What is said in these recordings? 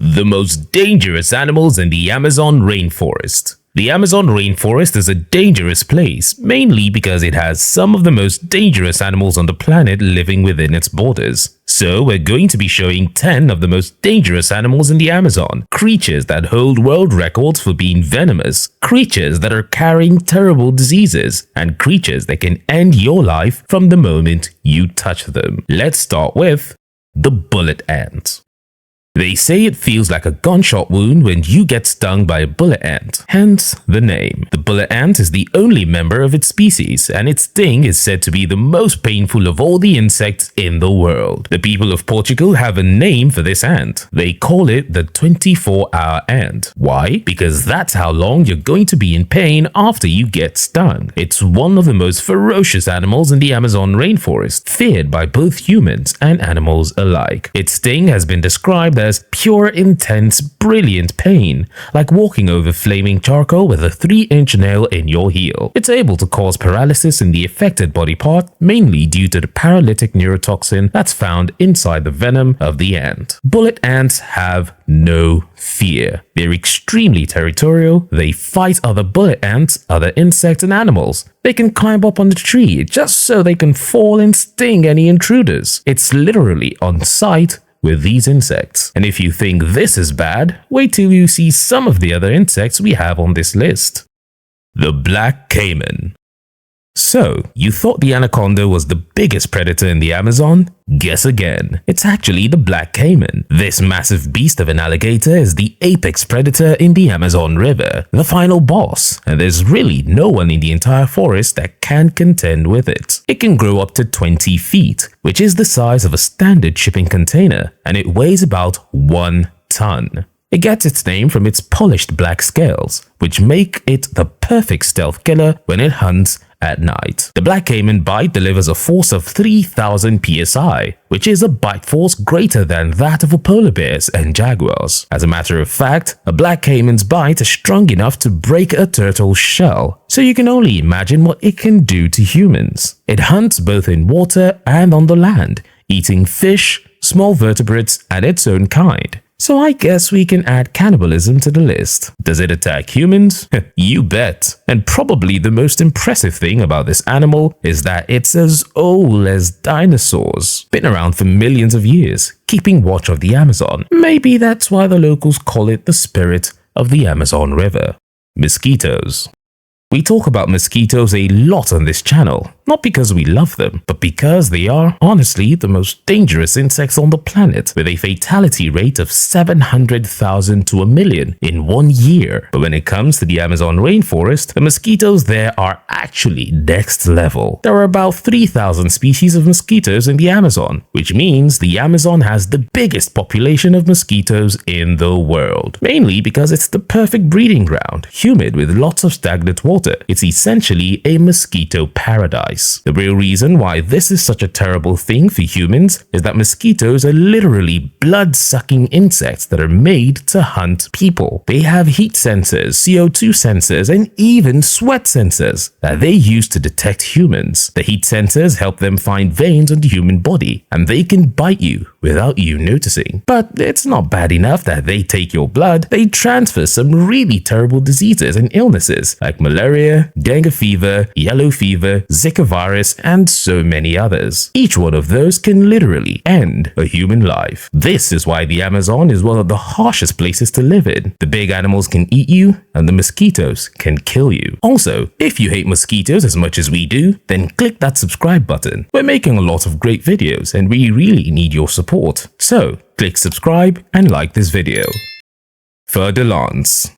The most dangerous animals in the Amazon rainforest. The Amazon rainforest is a dangerous place, mainly because it has some of the most dangerous animals on the planet living within its borders. So we're going to be showing 10 of the most dangerous animals in the Amazon. Creatures that hold world records for being venomous, creatures that are carrying terrible diseases, and creatures that can end your life from the moment you touch them. Let's start with the bullet ant. They say it feels like a gunshot wound when you get stung by a bullet ant, hence the name. The bullet ant is the only member of its species, and its sting is said to be the most painful of all the insects in the world. The people of Portugal have a name for this ant. They call it the 24-hour ant. Why? Because that's how long you're going to be in pain after you get stung. It's one of the most ferocious animals in the Amazon rainforest, feared by both humans and animals alike. Its sting has been described as pure, intense, brilliant pain, like walking over flaming charcoal with a 3-inch nail in your heel. It's able to cause paralysis in the affected body part, mainly due to the paralytic neurotoxin that's found inside the venom of the ant. Bullet ants have no fear. They're extremely territorial. They fight other bullet ants, other insects, and animals. They can climb up on the tree just so they can fall and sting any intruders. It's literally on sight with these insects. And if you think this is bad, wait till you see some of the other insects we have on this list. The black caiman. So, you thought the anaconda was the biggest predator in the Amazon? Guess again. It's actually the black caiman. This massive beast of an alligator is the apex predator in the Amazon River, the final boss, and there's really no one in the entire forest that can contend with it. It can grow up to 20 feet, which is the size of a standard shipping container, and it weighs about 1 ton. It gets its name from its polished black scales, which make it the perfect stealth killer when it hunts at night. The black caiman bite delivers a force of 3,000 psi, which is a bite force greater than that of polar bears and jaguars. As a matter of fact, a black caiman's bite is strong enough to break a turtle's shell, so you can only imagine what it can do to humans. It hunts both in water and on the land, eating fish, small vertebrates, and its own kind. So I guess we can add cannibalism to the list. Does it attack humans? You bet. And probably the most impressive thing about this animal is that it's as old as dinosaurs. Been around for millions of years, keeping watch of the Amazon. Maybe that's why the locals call it the spirit of the Amazon River. Mosquitoes. We talk about mosquitoes a lot on this channel, not because we love them, but because they are, honestly, the most dangerous insects on the planet, with a fatality rate of 700,000 to 1 million in 1 year. But when it comes to the Amazon rainforest, the mosquitoes there are actually next level. There are about 3,000 species of mosquitoes in the Amazon, which means the Amazon has the biggest population of mosquitoes in the world, mainly because it's the perfect breeding ground, humid with lots of stagnant water. It's essentially a mosquito paradise. The real reason why this is such a terrible thing for humans is that mosquitoes are literally blood-sucking insects that are made to hunt people. They have heat sensors, CO2 sensors, and even sweat sensors that they use to detect humans. The heat sensors help them find veins on the human body, and they can bite you without you noticing. But it's not bad enough that they take your blood, they transfer some really terrible diseases and illnesses like malaria, dengue fever, yellow fever, Zika virus, and so many others. Each one of those can literally end a human life. This is why the Amazon is one of the harshest places to live in. The big animals can eat you, and the mosquitoes can kill you. Also, if you hate mosquitoes as much as we do, then click that subscribe button. We're making a lot of great videos, and we really need your support. So, click subscribe and like this video. Fer-de-lance.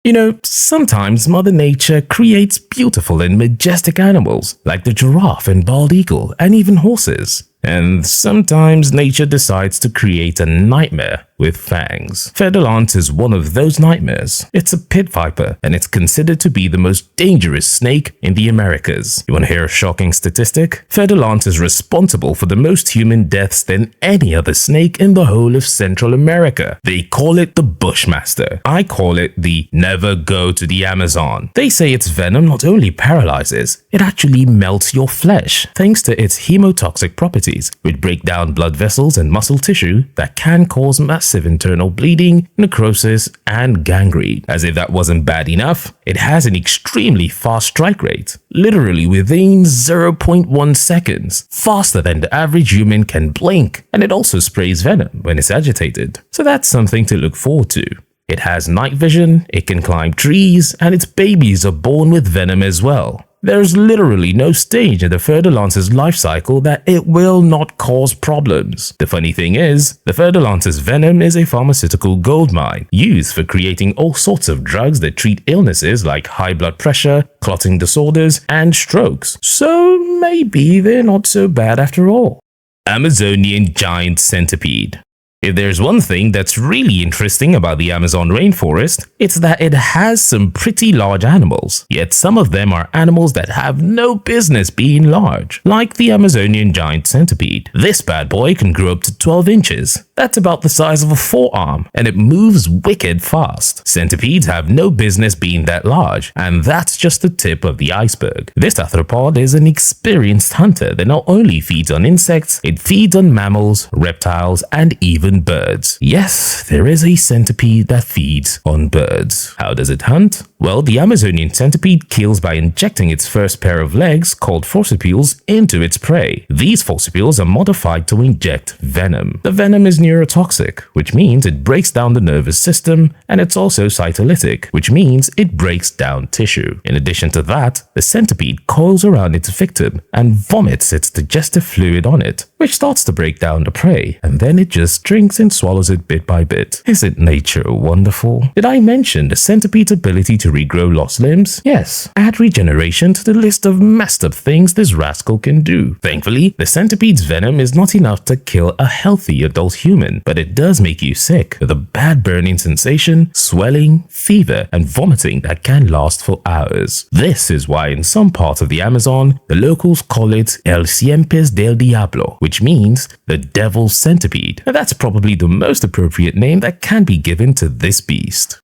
You know, sometimes Mother Nature creates beautiful and majestic animals, like the giraffe and bald eagle, and even horses. And sometimes nature decides to create a nightmare with fangs. Fer-de-lance is one of those nightmares. It's a pit viper, and it's considered to be the most dangerous snake in the Americas. You want to hear a shocking statistic? Fer-de-lance is responsible for the most human deaths than any other snake in the whole of Central America. They call it the Bushmaster. I call it the never go to the Amazon. They say its venom not only paralyzes, it actually melts your flesh, thanks to its hemotoxic properties. deficiencies, which break down blood vessels and muscle tissue that can cause massive internal bleeding, necrosis, and gangrene. As if that wasn't bad enough, it has an extremely fast strike rate, literally within 0.1 seconds, faster than the average human can blink, and it also sprays venom when it's agitated. So that's something to look forward to. It has night vision, it can climb trees, and its babies are born with venom as well. There's literally no stage in the Fer-de-Lance's life cycle that it will not cause problems. The funny thing is, the Fer-de-Lance's venom is a pharmaceutical goldmine used for creating all sorts of drugs that treat illnesses like high blood pressure, clotting disorders, and strokes. So maybe they're not so bad after all. Amazonian giant centipede. If there's one thing that's really interesting about the Amazon rainforest, it's that it has some pretty large animals, yet some of them are animals that have no business being large, like the Amazonian giant centipede. This bad boy can grow up to 12 inches. That's about the size of a forearm, and it moves wicked fast. Centipedes have no business being that large, and that's just the tip of the iceberg. This arthropod is an experienced hunter that not only feeds on insects, it feeds on mammals, reptiles, and even birds. Yes, there is a centipede that feeds on birds. How does it hunt? Well, the Amazonian centipede kills by injecting its first pair of legs, called forcipules, into its prey. These forcipules are modified to inject venom. The venom is neurotoxic, which means it breaks down the nervous system, and it's also cytolytic, which means it breaks down tissue. In addition to that, the centipede coils around its victim and vomits its digestive fluid on it, which starts to break down the prey, and then it just drinks and swallows it bit by bit. Isn't nature wonderful? Did I mention the centipede's ability to regrow lost limbs? Yes, add regeneration to the list of messed up things this rascal can do. Thankfully, the centipede's venom is not enough to kill a healthy adult human, but it does make you sick with a bad burning sensation, swelling, fever, and vomiting that can last for hours. This is why in some parts of the Amazon, the locals call it El Siempes del Diablo, which means the devil's centipede. And that's probably the most appropriate name that can be given to this beast.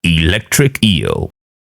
Electric eel.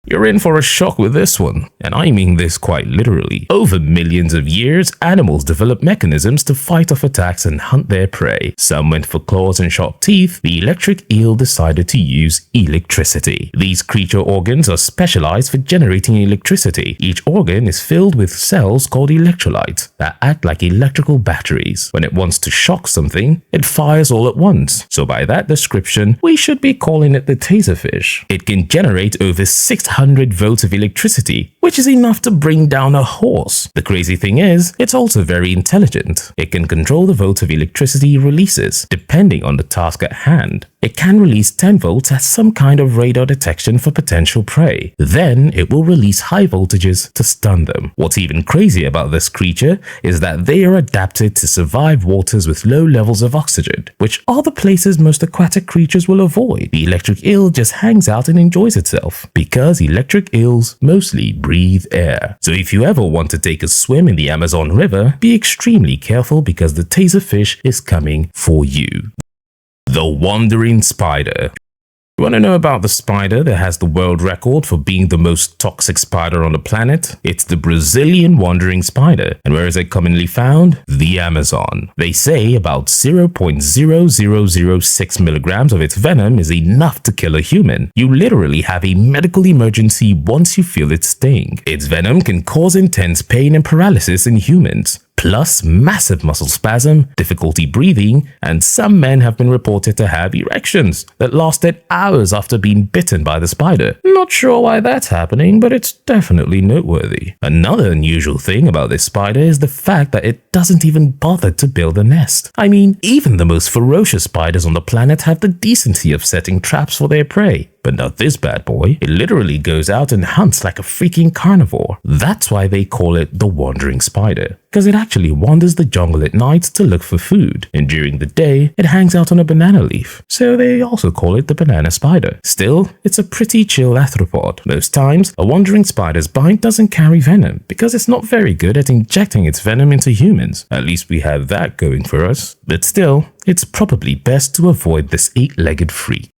You're in for a shock with this one, and I mean this quite literally. Over millions of years, animals developed mechanisms to fight off attacks and hunt their prey. Some went for claws and sharp teeth. The electric eel decided to use electricity. These creature organs are specialized for generating electricity. Each organ is filled with cells called electrolytes that act like electrical batteries. When it wants to shock something, it fires all at once. So by that description, we should be calling it the taserfish. It can generate over 600 volts of electricity, which is enough to bring down a horse. The crazy thing is, it's also very intelligent. It can control the volts of electricity it releases, depending on the task at hand. It can release 10 volts as some kind of radar detection for potential prey. Then it will release high voltages to stun them. What's even crazier about this creature is that they are adapted to survive waters with low levels of oxygen, which are the places most aquatic creatures will avoid. The electric eel just hangs out and enjoys itself, because electric eels mostly breathe air. So if you ever want to take a swim in the Amazon River, be extremely careful because the taserfish is coming for you. The wandering spider. You want to know about the spider that has the world record for being the most toxic spider on the planet? It's the Brazilian wandering spider. And where is it commonly found? The Amazon. They say about 0.0006 milligrams of its venom is enough to kill a human. You literally have a medical emergency once you feel its sting. Its venom can cause intense pain and paralysis in humans, plus massive muscle spasm, difficulty breathing, and some men have been reported to have erections that lasted hours after being bitten by the spider. Not sure why that's happening, but it's definitely noteworthy. Another unusual thing about this spider is the fact that it doesn't even bother to build a nest. I mean, even the most ferocious spiders on the planet have the decency of setting traps for their prey. But not this bad boy. It literally goes out and hunts like a freaking carnivore. That's why they call it the wandering spider, because it actually wanders the jungle at night to look for food, and during the day, it hangs out on a banana leaf. So they also call it the banana spider. Still, it's a pretty chill arthropod. Most times, a wandering spider's bite doesn't carry venom because it's not very good at injecting its venom into humans. At least we have that going for us. But still, it's probably best to avoid this 8-legged freak.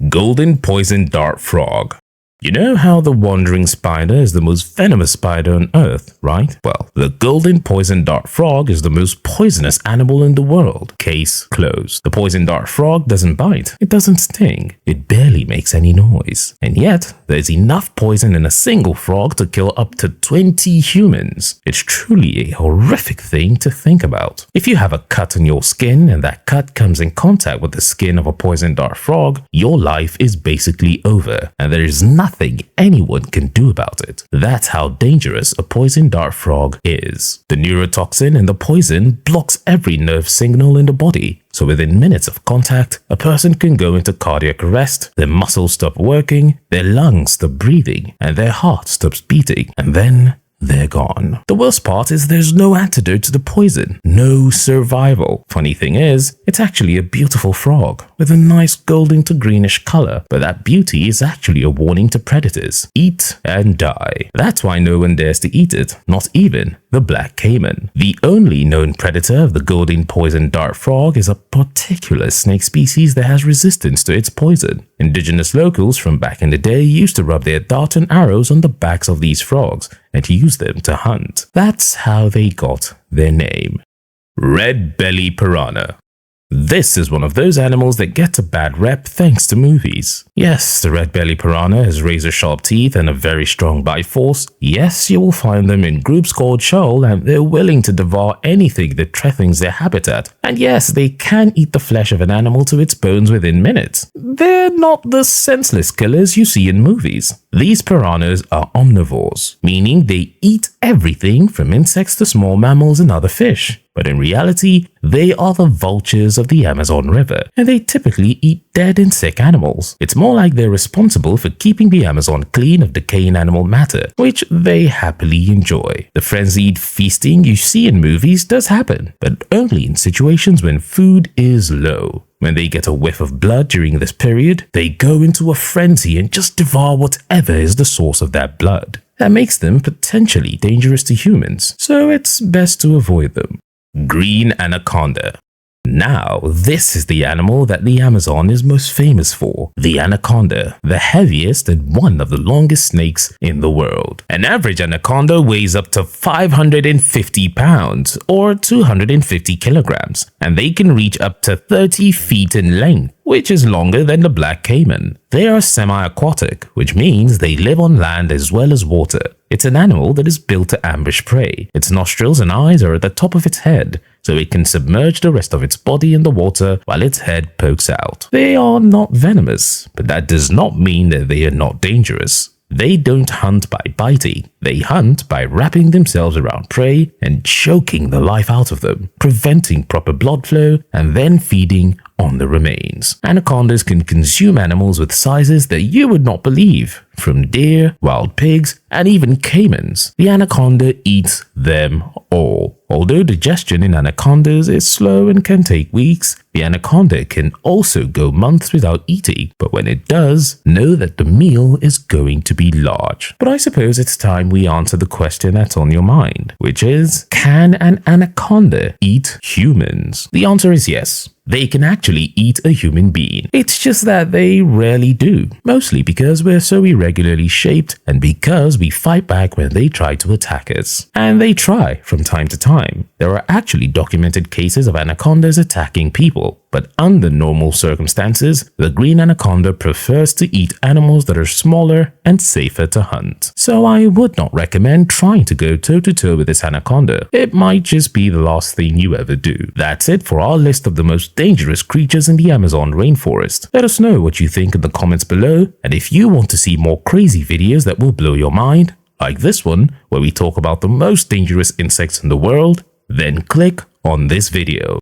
Golden poison dart frog. You know how the wandering spider is the most venomous spider on Earth, right? Well, the golden poison dart frog is the most poisonous animal in the world. Case closed. The poison dart frog doesn't bite. It doesn't sting. It barely makes any noise. And yet, there's enough poison in a single frog to kill up to 20 humans. It's truly a horrific thing to think about. If you have a cut on your skin and that cut comes in contact with the skin of a poison dart frog, your life is basically over, and there is nothing anyone can do about it. That's how dangerous a poison dart frog is. The neurotoxin in the poison blocks every nerve signal in the body. So within minutes of contact, a person can go into cardiac arrest, their muscles stop working, their lungs stop breathing, and their heart stops beating, and then they're gone. The worst part is there's no antidote to the poison, no survival. Funny thing is, it's actually a beautiful frog with a nice golden to greenish color, but that beauty is actually a warning to predators. Eat and die. That's why no one dares to eat it, not even the black caiman. The only known predator of the golden poison dart frog is a particular snake species that has resistance to its poison. Indigenous locals from back in the day used to rub their darts and arrows on the backs of these frogs and use them to hunt. That's how they got their name. Red belly piranha. This is one of those animals that get a bad rep thanks to movies. Yes, the red belly piranha has razor-sharp teeth and a very strong bite force. Yes, you will find them in groups called shoal, and they're willing to devour anything that threatens their habitat. And yes, they can eat the flesh of an animal to its bones within minutes. They're not the senseless killers you see in movies. These piranhas are omnivores, meaning they eat everything from insects to small mammals and other fish. But in reality, they are the vultures of the Amazon River, and they typically eat dead and sick animals. It's more like they're responsible for keeping the Amazon clean of decaying animal matter, which they happily enjoy. The frenzied feasting you see in movies does happen, but only in situations when food is low. When they get a whiff of blood during this period, they go into a frenzy and just devour whatever is the source of that blood. That makes them potentially dangerous to humans, so it's best to avoid them. Green anaconda. Now, this is the animal that the Amazon is most famous for. The anaconda, the heaviest and one of the longest snakes in the world. An average anaconda weighs up to 550 pounds or 250 kilograms, and they can reach up to 30 feet in length, which is longer than the black caiman. They are semi-aquatic, which means they live on land as well as water. It's an animal that is built to ambush prey. Its nostrils and eyes are at the top of its head, so it can submerge the rest of its body in the water while its head pokes out. They are not venomous, but that does not mean that they are not dangerous. They don't hunt by biting. They hunt by wrapping themselves around prey and choking the life out of them, preventing proper blood flow and then feeding on the remains. Anacondas can consume animals with sizes that you would not believe, from deer, wild pigs, and even caimans. The anaconda eats them all. Although digestion in anacondas is slow and can take weeks, the anaconda can also go months without eating. But when it does, know that the meal is going to be large. But I suppose it's time we answer the question that's on your mind, which is, can an anaconda eat humans? The answer is yes. They can actually eat a human being. It's just that they rarely do, mostly because we're so irregularly shaped and because we fight back when they try to attack us. And they try from time to time. There are actually documented cases of anacondas attacking people. But under normal circumstances, the green anaconda prefers to eat animals that are smaller and safer to hunt. So I would not recommend trying to go toe-to-toe with this anaconda. It might just be the last thing you ever do. That's it for our list of the most dangerous creatures in the Amazon rainforest. Let us know what you think in the comments below, and if you want to see more crazy videos that will blow your mind, like this one where we talk about the most dangerous insects in the world, then click on this video.